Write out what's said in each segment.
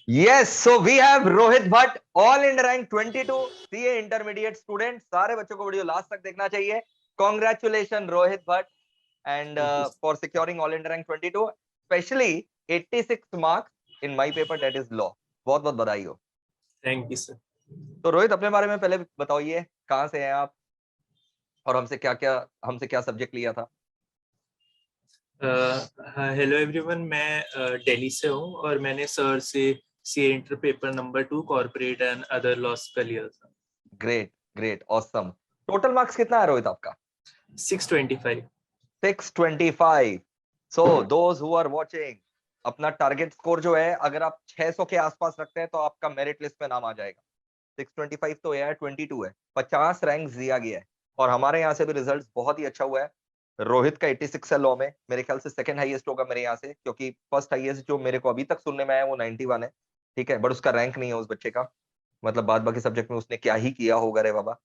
Yes, so we have Rohit Bhatt, all in rank 22, CA intermediate student. सारे बच्चों को video last तक देखना चाहिए. Congratulations Rohit Bhatt and Thank you. for securing all in rank 22, especially 86 marks in my paper that is law. बहुत बहुत बधाई हो. Thank you, sir. तो रोहित अपने बारे में पहले बताइए, कहाँ से हैं आप और हमसे क्या सब्जेक्ट लिया था? हेलो एवरीवन, मैं दिल्ली से हूँ और मैंने सर से CA inter paper number 2 corporate and other laws का लिया था. Great great awesome. Total marks कितना है रोहित आपका? 625. 625. So those who are watching, अपना टारगेट स्कोर जो है अगर आप 600 के आसपास रखते हैं तो आपका मेरिट लिस्ट में नाम आ जाएगा. 625 तो है, 22 है, 50 रैंक दिया गया है. और हमारे यहाँ से भी रिजल्ट बहुत ही अच्छा हुआ है. रोहित का 86 है लॉ में, मेरे ख्याल से सेकंड हाईएस्ट होगा मेरे यहाँ से, क्योंकि फर्स्ट हाईएस्ट जो मेरे को अभी तक सुनने में आया वो 91 है. ठीक है, बट उसका रैंक नहीं है उस बच्चे का, मतलब बाद बाकी सब्जेक्ट में उसने क्या ही किया होगा रे बाबा.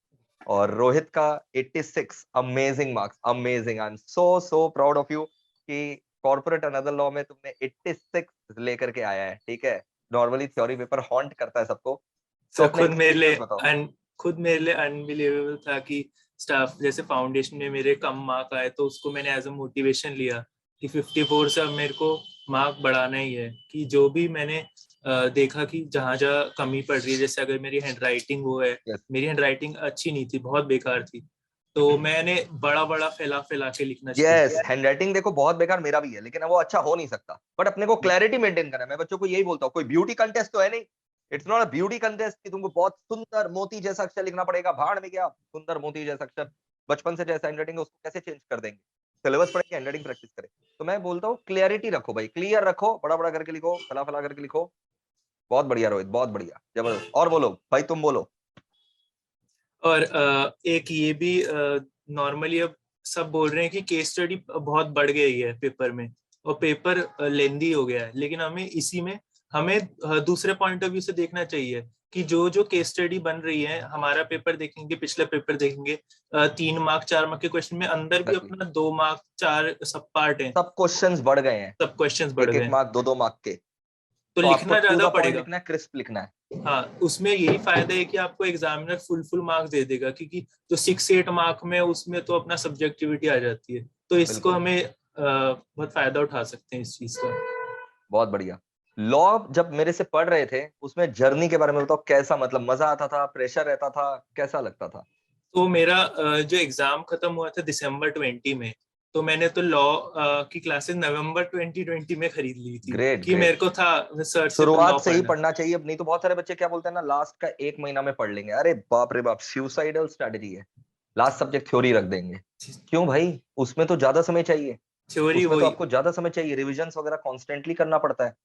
और रोहित का 86, amazing marks, amazing. I am so proud of you कि कॉर्पोरेट एंड अदर लॉ में तुमने 86 लेकर के आया है. ठीक है, नॉर्मली थ्योरी पेपर हॉन्ट करता है सबको. तो सर अपना एक्सपीरियंस बताओ. खुद मेरे लिए अनबिलीवेबल था कि स्टाफ जैसे फाउंडेशन में मेरे कम मार्क आए, तो उसको मैंने एज अ मोटिवेशन लिया कि 54 से अब मेरे को मार्क बढ़ाना ही है. कि जो भी मैंने देखा कि जहाँ जहाँ कमी पड़ रही है, जैसे अगर मेरी हैंडराइटिंग वो है, Yes. मेरी हैंडराइटिंग अच्छी नहीं थी, बहुत बेकार थी, तो मैंने बड़ा बड़ा फैला फैला के लिखना शुरू यस, किया. हैंडराइटिंग देखो बहुत बेकार मेरा भी है, लेकिन वो अच्छा हो नहीं सकता. बट अपने को क्लैरिटी मेंटेन करना है. मैं बच्चों को यही बोलता हूँ, कोई ब्यूटी कंटेस्ट तो है नहीं. It's not a beauty contest कि तुमको बहुत सुंदर मोती जैसा अक्षर लिखना पड़ेगा. भाड़ में क्या सुंदर मोती जैसा अक्षर, बचपन से जैसा हैंडराइटिंग है उसको कैसे चेंज कर देंगे? सिलेबस पढ़ के हैंडराइटिंग प्रैक्टिस करें. तो मैं बोलता हूँ क्लियरिटी रखो भाई, क्लियर रखो, बड़ा बड़ा करके लिखो, फला फला करके लिखो. बहुत बढ़िया रोहित, बहुत बढ़िया, जबरदस्त. और बोलो भाई, तुम बोलो. और एक ये भी नॉर्मली अब सब बोल रहे हैं कि केस स्टडी बहुत बढ़ गई है पेपर में, और पेपर लेंदी हो गया है, लेकिन हमें दूसरे पॉइंट ऑफ व्यू से देखना चाहिए कि जो जो केस स्टडी बन रही है, हमारा पेपर देखेंगे, पिछले पेपर देखेंगे, 3 मार्क 4 मार्क के क्वेश्चन में अंदर भी Exactly. अपना 2 मार्क 4 सब पार्ट है, सब क्वेश्चंस बढ़ गए हैं, सब क्वेश्चंस बढ़ एक गए एक हैं, मार्क, दो दो मार्क के. तो तो आपको लिखना टू ज्यादा द पॉइंट पड़ेगा. लिखना है, क्रिस्प लिखना है. हाँ, उसमें यही फायदा है कि आपको एग्जामिनर फुल मार्क्स दे देगा, क्योंकि तो 6-8 मार्क में उसमें तो अपना सब्जेक्टिविटी आ जाती है, तो इसको बिल्कुल, हमें बहुत फायदा उठा सकते हैं इस चीज का. बहुत बढ़िया. लॉ जब मेरे से पढ़ रहे थे उसमें जर्नी के बारे में बताओ, कैसा, मतलब मजा आता था, प्रेशर रहता था, कैसा लगता था? तो मेरा जो एग्जाम खत्म हुआ था दिसंबर 20 में, तो मैंने तो लॉ की क्लासेस नवंबर 2020 में खरीद ली थी, ग्रेट कि ग्रेट. मेरे को था सर से तो लॉ शुरुआत से ही पढ़ना. पढ़ना चाहिए. अब नहीं तो बहुत सारे बच्चे क्या बोलते हैं ना, लास्ट का एक महीना में पढ़ लेंगे. अरे बाप रे बाप, सुसाइडल स्ट्रेटजी है. लास्ट सब्जेक्ट थ्योरी रख देंगे. क्यों भाई, उसमें तो ज्यादा समय चाहिए. थ्योरी उसमें तो वही. आपको ज्यादा समय चाहिए, रिविजन वगैरह कॉन्स्टेंटली करना पड़ता है.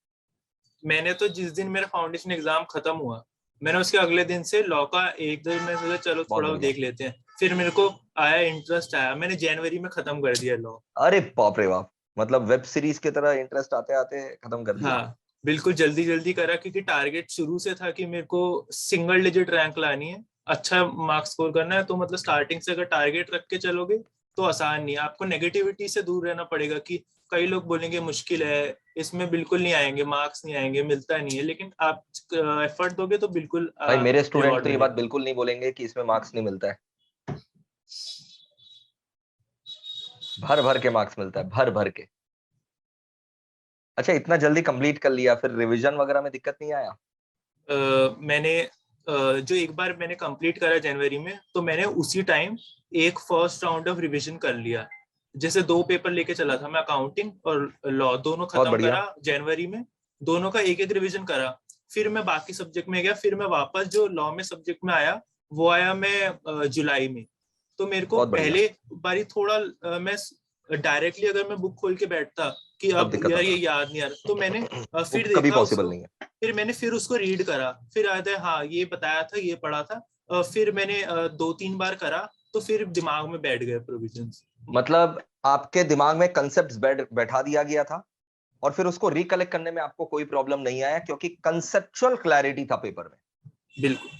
मैंने तो जिस दिन मेरा फाउंडेशन एग्जाम खत्म हुआ, मैंने उसके अगले दिन से लॉ का एक दिन में सोचा चलो बहुत थोड़ा बढ़िया. देख लेते हैं, फिर मेरे को आया इंटरेस्ट आया, मैंने जनवरी में खत्म कर दिया लॉ. अरे बाप रे बाप, मतलब वेब सीरीज की तरह इंटरेस्ट आते आते खत्म कर दिया. हाँ, बिल्कुल जल्दी जल्दी करा, क्योंकि टारगेट शुरू से था कि मेरे को सिंगल डिजिट रैंक लानी है, अच्छा मार्क्स स्कोर करना है. तो मतलब स्टार्टिंग से अगर टारगेट रख के चलोगे तो आसान नहीं है, आपको नेगेटिविटी से दूर रहना पड़ेगा. कि कई लोग बोलेंगे मुश्किल है, इसमें बिल्कुल नहीं आएंगे मार्क्स, नहीं आएंगे, मिलता नहीं है, लेकिन आप एफर्ट दोगे तो बिल्कुल भाई मेरे स्टूडेंट रिवॉर्ड तो ये बात मिलेगा. बिल्कुल नहीं बोलेंगे कि इसमें मार्क्स नहीं मिलता है. भर भर के मार्क्स मिलता है, भर भर के. अच्छा, इतना जल्दी कंप्लीट कर लिया, फिर रिवीजन वगैरह में दिक्कत नहीं आया? मैंने जो एक बार मैंने कंप्लीट करा जनवरी में, तो मैंने उसी टाइम एक फर्स्ट राउंड ऑफ रिवीजन कर लिया. जैसे 2 पेपर लेके चला था मैं, अकाउंटिंग और लॉ, दोनों बहुत खत्म बढ़िया. करा जनवरी में, दोनों का एक एक रिवीजन करा. फिर मैं बाकी सब्जेक्ट में गया, फिर मैं वापस जो लॉ में सब्जेक्ट में आया, वो आया मैं जुलाई में. तो मेरे को बहुत बढ़िया. पहले बारी थोड़ा मैं डायरेक्टली अगर मैं बुक खोल के बैठता कि तब अब दिक्कत यार ये आता. याद नहीं आ रहा, तो मैंने वो फिर कभी देखा पॉसिबल उसको, नहीं है. फिर उसको रीड करा, फिर आता है हाँ ये बताया था, ये पढ़ा था. फिर मैंने 2-3 बार करा, तो फिर दिमाग में बैठ गए प्रोविजंस. मतलब आपके दिमाग में कंसेप्ट बैठा दिया गया था, और फिर उसको रिकलेक्ट करने में आपको कोई प्रॉब्लम नहीं आया, क्योंकि कंसेप्चुअल क्लैरिटी था पेपर में. बिल्कुल.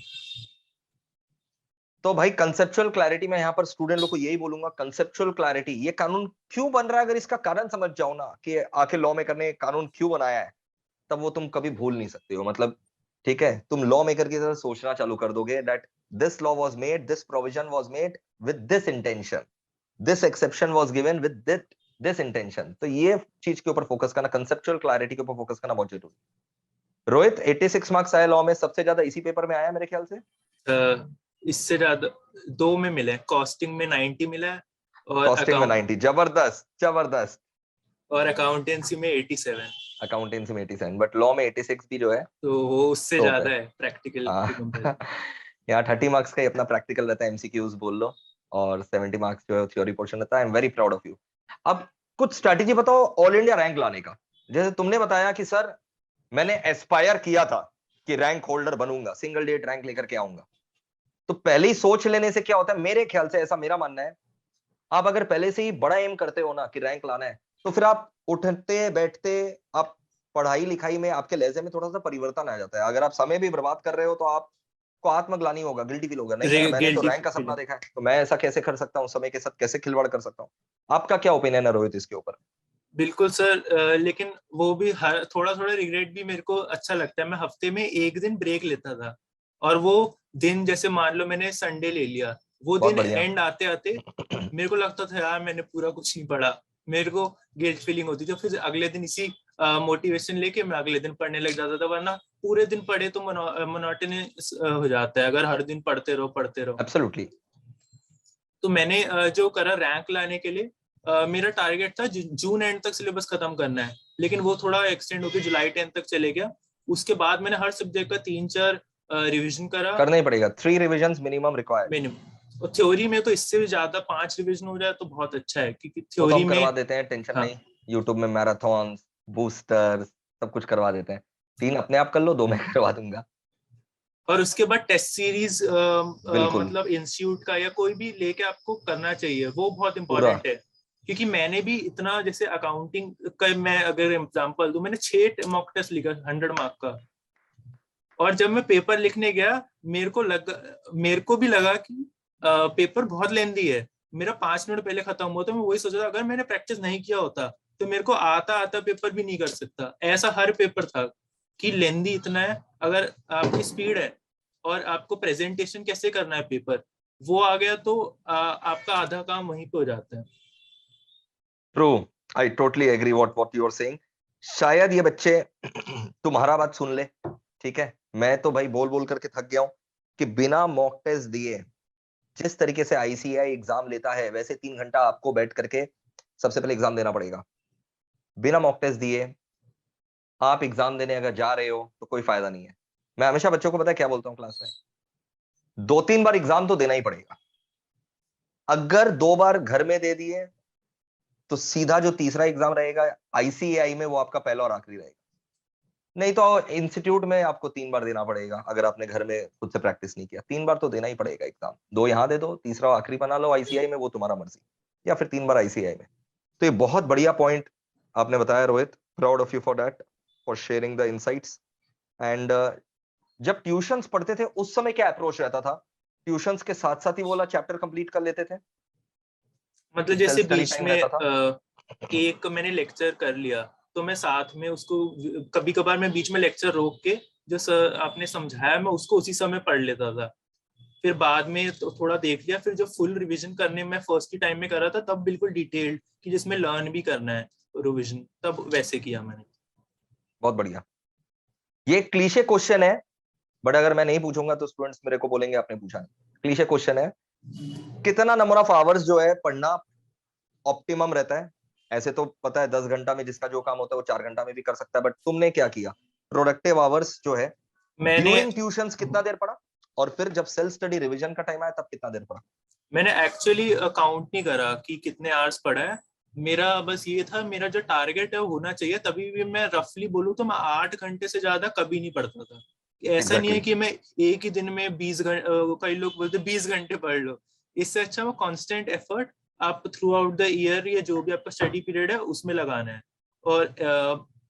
तो भाई कंसेप्चुअल क्लैरिटी, मैं यहाँ पर स्टूडेंट लोग को यही बोलूंगा, कंसेप्चुअल क्लैरिटी, ये कानून क्यों बन रहा है, अगर इसका कारण समझ जाओ ना कि आखिर लॉ में करने कानून क्यों बनाया है, तब वो तुम कभी भूल नहीं सकते हो। मतलब ठीक है, तुम लॉ मेकर की तरह सोचना चालू कर दोगे that this law was made, this provision was made with this intention, this exception was given with this intention. तो ये चीज के ऊपर फोकस करना, कंसेप्चुअल क्लैरिटी के ऊपर फोकस करना बहुत जरूरी है। रोहित 86 मार्क्स आए लॉ में, सबसे ज्यादा इसी पेपर में आया मेरे ख्याल से। इससे ज्यादा दो में मिला है, कॉस्टिंग में 90 मिला है और कॉस्टिंग में 90, जबरदस्त जबरदस्त। और अकाउंटेंसी में 87। अकाउंटेंसी में 87, बट लॉ में 86 भी जो है तो वो उससे टॉप ज्यादा है। है प्रैक्टिकल हाँ। के कंपैरिजन। यहाँ 30 मार्क्स का ही अपना प्रैक्टिकल रहता है, एमसीक्यूज बोल लो, और 70 मार्क्स जो है थ्योरी पोर्शन रहता है। I am very proud of you. अब कुछ स्ट्रैटेजी बताओ ऑल इंडिया रैंक लाने का। जैसे तुमने बताया कि सर मैंने एस्पायर किया था कि रैंक होल्डर बनूंगा, सिंगल डेट रैंक लेकर के आऊंगा। तो पहले ही सोच लेने से क्या होता है, मेरे ख्याल से, ऐसा मेरा मानना है, आप अगर पहले से ही बड़ा एम करते हो ना कि रैंक लाना है, तो फिर आप उठते बैठते, आप पढ़ाई लिखाई में आपके लहजे में थोड़ा सा परिवर्तन आ जाता है। अगर आप समय भी बर्बाद कर रहे हो तो आपको आत्मग्लानि होगा, गिल्टी फील होगा, नहीं यार मैंने तो गिल्टी रैंक का सपना फीलिंग। देखा है, तो मैं ऐसा कैसे कर सकता हूँ, समय के साथ कैसे खिलवाड़ कर सकता हूँ। आपका क्या ओपिनियन है रोहित इसके ऊपर। बिल्कुल सर, लेकिन वो भी हर थोड़ा थोड़ा रिग्रेट भी मेरे को अच्छा लगता है। मैं हफ्ते में एक दिन ब्रेक लेता था, और वो दिन जैसे मान लो मैंने संडे ले लिया, वो बहुत दिन बढ़िया। एंड आते आते मेरे को लगता था यार मैंने पूरा कुछ नहीं पढ़ा। मेरे को गिल्ट फीलिंग होती थी, फिर अगले दिन इसी मोटिवेशन लेके मैं अगले दिन पढ़ने लग जाता था। वरना पूरे दिन पढ़े तो मोनोटोनस हो जाता है अगर हर दिन पढ़ते रहो पढ़ते रहो। एब्सोल्युटली। तो मैंने जो करा रैंक लाने के लिए, मेरा टारगेट था जून एंड तक सिलेबस खत्म करना है, लेकिन वो थोड़ा एक्सटेंड होकर जुलाई 10 तक चले गया। उसके बाद मैंने हर सब्जेक्ट का 3-4 रिवीजन करा करना ही पड़ेगा, 3 रिविजन्स मिनिमम रिक्वायर्ड। मिनिमम। और थ्योरी में तो इससे भी ज्यादा 5 रिवीजन हो जाए तो बहुत अच्छा है, क्योंकि वो तो थ्योरी हम में करवा देते हैं, टेंशन हाँ। नहीं। यूट्यूब में मैराथन, बूस्टर्स, सब कुछ करवा देते हैं। 3 अपने आप कर लो, 2 मैं करवा दूंगा। और उसके बाद टेस्ट सीरीज बिल्कुल। मतलब इंस्टीट्यूट का या कोई भी लेके आपको करना चाहिए, वो बहुत पूरा। इंपॉर्टेंट है। क्योंकि मैंने भी इतना, जैसे अकाउंटिंग का मैं अगर एग्जांपल दूं, मैंने 6 मॉक टेस्ट लिखा 100 मार्क का। और जब मैं पेपर लिखने गया, मेरे को भी लगा कि पेपर बहुत लेंदी है। मेरा 5 मिनट पहले खत्म हुआ, तो मैं वही सोचा था अगर मैंने प्रैक्टिस नहीं किया होता तो मेरे को आता आता पेपर भी नहीं कर सकता। ऐसा हर पेपर था कि लेंदी इतना है। अगर आपकी स्पीड है और आपको प्रेजेंटेशन कैसे करना है पेपर, वो आ गया तो आपका आधा काम वहीं पे हो जाता है। True. I totally agree what you are saying. शायद ये बच्चे तुम्हारा बात सुन ले, ठीक है। मैं तो भाई बोल बोल करके थक गया हूं कि बिना मॉक टेस्ट दिए, जिस तरीके से आईसीएआई एग्जाम लेता है वैसे 3 घंटा आपको बैठ करके सबसे पहले एग्जाम देना पड़ेगा। बिना मॉक टेस्ट दिए आप एग्जाम देने अगर जा रहे हो तो कोई फायदा नहीं है। मैं हमेशा बच्चों को पता है क्या बोलता हूँ क्लास में, 2-3 बार एग्जाम तो देना ही पड़ेगा। अगर 2 बार घर में दे दिए तो सीधा जो तीसरा एग्जाम रहेगा आईसीएआई में, वो आपका पहला और आखिरी रहेगा। नहीं तो इंस्टीट्यूट में आपको 3 बार देना पड़ेगा। अगर आपने घर में खुद से प्रैक्टिस नहीं किया, 3 बार तो देना ही पड़ेगा एग्जाम। 2 यहाँ दे दो, तीसरा आखिरी बना लो आईसीआई में, वो तुम्हारा मर्जी, या फिर 3 बार आईसीआई में। तो ये बहुत बढ़िया पॉइंट आपने बताया Rohit, proud of you for that, for sharing the insights. And जब ट्यूशंस पढ़ते थे उस समय क्या अप्रोच रहता था, ट्यूशंस के साथ साथ ही वो वाला चैप्टर कंप्लीट कर लेते थे, मतलब सेल्फ जैसे स्टडी बीच टाइम में रहता था। एक मैंने लेक्चर कर लिया, तो मैं साथ में उसको, कभी कभार मैं बीच में लेक्चर रोक के जो सर आपने समझाया मैं उसको उसी समय पढ़ लेता था। फिर बाद में तो थोड़ा देख लिया, फिर जो फुल रिवीजन करने में फर्स्ट ही टाइम में कर रहा था तब बिल्कुल डिटेल्ड कि जिसमें लर्न भी करना है रिवीजन, तब वैसे किया मैंने। बहुत बढ़िया। ये क्लीशे क्वेश्चन है, बट अगर मैं नहीं पूछूंगा तो स्टूडेंट्स मेरे को बोलेंगे आपने पूछा नहीं। क्लीशे क्वेश्चन है, कितना नंबर ऑफ आवर्स जो है पढ़ना ऑप्टिमम रहता है। ऐसे तो पता है 10 घंटा में जिसका जो काम होता है वो 4 घंटा में भी कर सकता है, बट तुमने क्या किया, प्रोडक्टिव आवर्स जो है मैंने ड्यूरिंग ट्यूशंस कितना देर पढ़ा, और फिर जब सेल्फ स्टडी रिवीजन का टाइम आया तब कितना देर पढ़ा। मैंने एक्चुअली काउंट नहीं करा कि कितने आवर्स पढ़ा है। मेरा बस ये था, मेरा जो टारगेट है वो होना चाहिए। तभी भी मैं रफली बोलूँ तो मैं 8 घंटे से ज्यादा कभी नहीं पढ़ता था। ऐसा नहीं है एग्जैक्टली। कि मैं एक ही दिन में 20 घंटे, कई लोग बोलते 20 घंटे पढ़ लो। इससे अच्छा वो कांस्टेंट एफर्ट आप थ्रू आउट द ईयर या जो भी आपका स्टडी पीरियड है उसमें लगाना है। और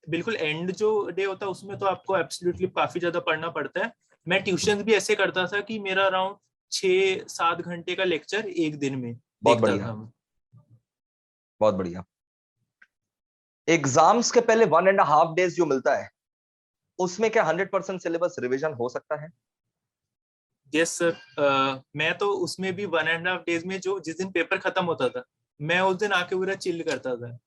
बिल्कुल एंड जो डे होता है उसमें तो आपको एब्सोल्युटली काफी ज्यादा पढ़ना पड़ता है। मैं ट्यूशन भी ऐसे करता था कि मेरा अराउंड 6-7 घंटे का लेक्चर एक दिन में बहुत देखता बढ़िया। था मैं। बहुत बढ़िया। एग्जाम्स के पहले 1.5 days जो मिलता है, उसमें क्या 100% सिलेबस रिवीजन हो सकता है? यस सर, मैं तो उसमें भी 1.5 days में, जो जिस दिन पेपर खत्म होता था, मैं उस दिन आके पूरा चिल करता था।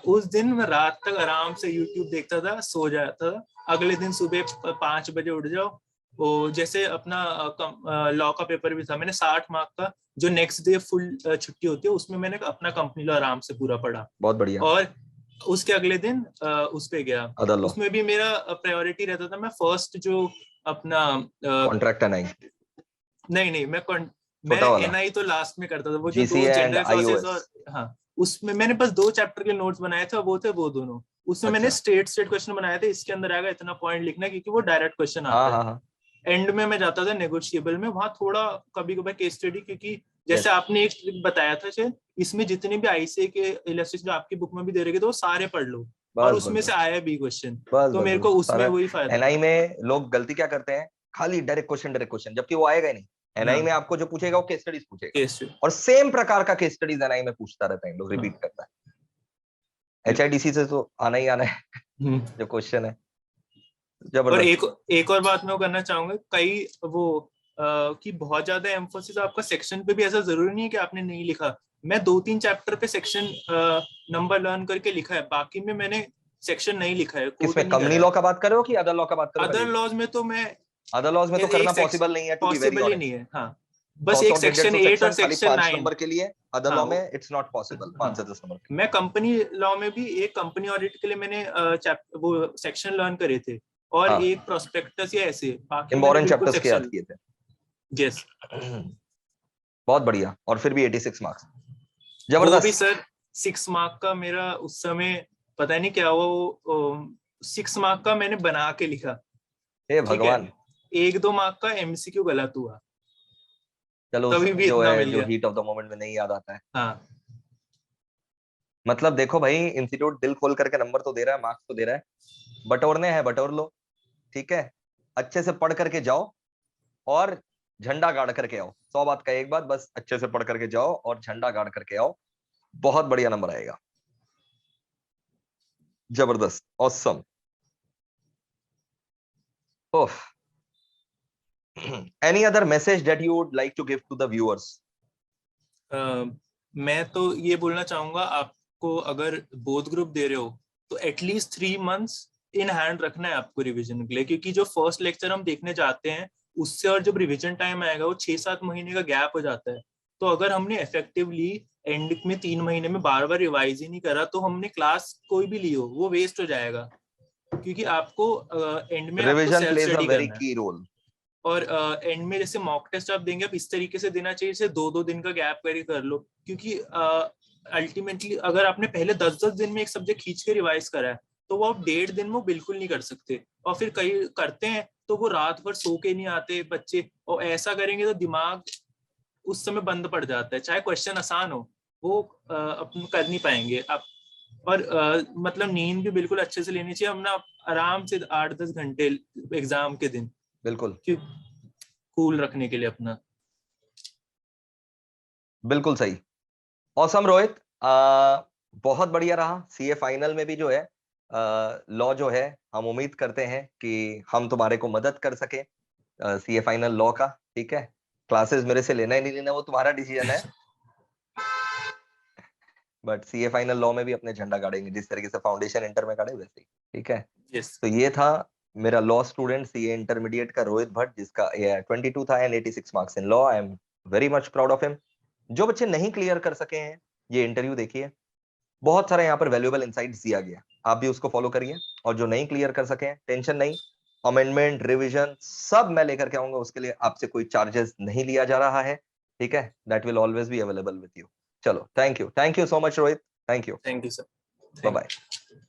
उस दिन मैं रात तक आराम से यूट्यूब देखता था, सो जाता था। अगले दिन सुबह 5 बजे उठ जाओ। वो जैसे अपना लॉ का पेपर भी था, मैंने 60 मार्क का, जो नेक्स्ट डे फुल छुट्टी होती है, उसमें मैंने अपना कंपनी लॉ आराम से पूरा पढ़ा। बहुत बढ़िया। और उसके अगले दिन उस पे गया। अदर लॉ उसमें भी मेरा प्रायोरिटी रहता था, मैं फर्स्ट जो अपना कॉन्ट्रैक्ट एनआई, नहीं, मैं छोटा वाला एनआई तो लास्ट में करता था, वो जो दो GCA and general clauses iOS. और हाँ, उसमें मैंने बस 2 चैप्टर के नोट्स बनाए थे, वो थे वो दोनों। उसमें मैंने अच्छा, स्टेट क्वेश्चन बनाए थे, इसके अंदर आएगा इतना पॉइंट लिखना, क्योंकि वो डायरेक्ट क्वेश्चन हाँ आता है। हाँ हाँ, एंड में मैं जाता था नेगोशिएबल में, वहां थोड़ा कभी कभार केस स्टडी, क्योंकि जैसे यस, आपने एक ट्रिक बताया था शायद, इसमें जितने भी आईसीए के इलस्ट्रेशन जो आपकी बुक में भी दे रहे तो वो सारे पढ़ लो, और बस बस उसमें से बस आया भी क्वेश्चन। बस तो बस मेरे बस को उसमें सारा। वही फायदा एनआई था। में लोग गलती क्या करते हैं, खाली डायरेक्ट क्वेश्चन, जबकि वो आएगा ही नहीं। एनआई में हाँ, आपको जो पूछेगा वो केस स्टडीज पूछेगा, केस स्टडी। और सेम प्रकार का केस स्टडीज एनआई में पूछता रहता है, लोग हाँ। रिपीट करता है। एचआईडीसी से तो आना ही आना है हम्म। जो क्वेश्चन है, और जबरदस्त। एक और बात मैं करना चाहूंगा, कई वो कि बहुत ज्यादा एम्फोसिस आपका सेक्शन पे भी, ऐसा जरूरी नहीं है कि आपने नहीं लिखा। मैं 2-3 चैप्टर पे सेक्शन नंबर लर्न करके लिखा है, बाकी में मैंने सेक्शन नहीं लिखा है, कोट किसमें, नहीं करा कंपनी है। लॉ का बात कर रहे हो कि अदर लॉ का बात कर रहे हो? अदर पहले लॉज में तो मैं अदर लॉज में तो एक करना सेक्शन पॉसिबल नहीं है, टू बी वेरी पॉसिबल ही नहीं ऑनेस्ट। है। हाँ, सौ बस सौ एक डेढ़ डेढ़ सेक्शन सौ 8 और सेक्शन खाली सेक्शन 5 9। नंबर के लिए, अदर हाँ लॉ में इट्स नॉट पॉसिबल, 5 हाँ, से 10 नंबर के लिए। मैं कंपनी लॉ में भी एक कंपनी ऑडिट के लिए मैंने वो सेक्शन लर्न करे थे, और हाँ, एक प्रोस्पेक्टस या ऐसे, बाकी मैंने इम्पोर्टेंट बिल्कुल चैप्टर्स के याद सेक्शन। किए थे। यस। बहुत बढ़िया, और फिर भी 86 मार्क्स, वो भी जबरदस्त। सर 6 मार्क का मेरा उस समय पता नहीं क्या हुआ, वो 6 मार्क का मैंने बना के लिखा। हे ठीक है, भगवान। 1-2 मार्क का एमसीक्यू गलत हुआ, चलो उस तभी समय भी जो इतना है, मिल जो गया। हीट ऑफ द मोमेंट में नहीं याद आता है। हाँ। मतलब देखो भाई, इंस्टीट्यूट दिल खोल करके नंबर तो दे रहा है, मार्क्स तो दे रहा है, बटोरने हैं बटोर लो, ठीक है। अच्छे से पढ़ करके जाओ और झंडा गाड़ करके आओ। 100 बात का एक बात, बस अच्छे से पढ़ करके जाओ और झंडा गाड़ करके आओ, बहुत बढ़िया नंबर आएगा। जबरदस्त, awesome. Oh, any other message that you would like to give to the viewers? मैं तो ये बोलना चाहूंगा, आपको अगर बोथ ग्रुप दे रहे हो तो एटलीस्ट 3 months इन हैंड रखना है आपको रिवीजन के लिए, क्योंकि जो फर्स्ट लेक्चर हम देखने जाते हैं उससे और जब रिवीजन टाइम आएगा वो 6-7 महीने का गैप हो जाता है। तो अगर हमने इफेक्टिवली एंड में 3 महीने में बार बार रिवाइज ही नहीं करा, तो हमने क्लास कोई भी ली हो वो वेस्ट हो जाएगा, क्योंकि आपको एंड में आपको revision self plays a study very करना है। की रोल। और एंड में जैसे मॉक टेस्ट आप देंगे, आप इस तरीके से देना चाहिए, जैसे 2-2 दिन का गैप करके कर लो, क्योंकि अल्टीमेटली अगर आपने पहले 10-10 दिन में एक सब्जेक्ट खींच के रिवाइज करा है, तो वो आप 1.5 दिन में बिल्कुल नहीं कर सकते। और फिर कई करते हैं तो वो रात भर सो के नहीं आते बच्चे, और ऐसा करेंगे तो दिमाग उस समय बंद पड़ जाता है, चाहे क्वेश्चन आसान हो, वो अपन कर नहीं पाएंगे आप। और मतलब नींद भी बिल्कुल अच्छे से लेनी चाहिए अपना, आराम से 8-10 घंटे एग्जाम के दिन, बिल्कुल कूल रखने के लिए अपना। बिल्कुल सही। ऑसम रोहित, बहुत बढ़िया रहा। सीए फाइनल में भी जो है लॉ जो है, हम उम्मीद करते हैं कि हम तुम्हारे को मदद कर सके सीए फाइनल लॉ का, ठीक है। क्लासेस मेरे से लेना ही नहीं लेना वो तुम्हारा डिसीजन है, बट सीए फाइनल लॉ में भी अपने झंडा गाड़ेंगे जिस तरीके से फाउंडेशन इंटर में गाड़े वैसे ही, ठीक है। यस। तो ये था मेरा लॉ स्टूडेंट सीए इंटरमीडिएट का रोहित भट्ट, जिसका 22 था and 86 marks in law. I am very much proud of him. जो बच्चे नहीं क्लियर कर सके हैं, ये इंटरव्यू देखिए, बहुत सारा यहाँ पर वैल्यूएबल इंसाइट्स दिया गया, आप भी उसको फॉलो करिए। और जो नहीं क्लियर कर सके हैं, टेंशन नहीं, अमेंडमेंट रिवीजन सब मैं लेकर के आऊंगा, उसके लिए आपसे कोई चार्जेस नहीं लिया जा रहा है, ठीक है। That will always be available with you. चलो, thank you so much Rohit, thank you, thank you sir. Bye thank bye.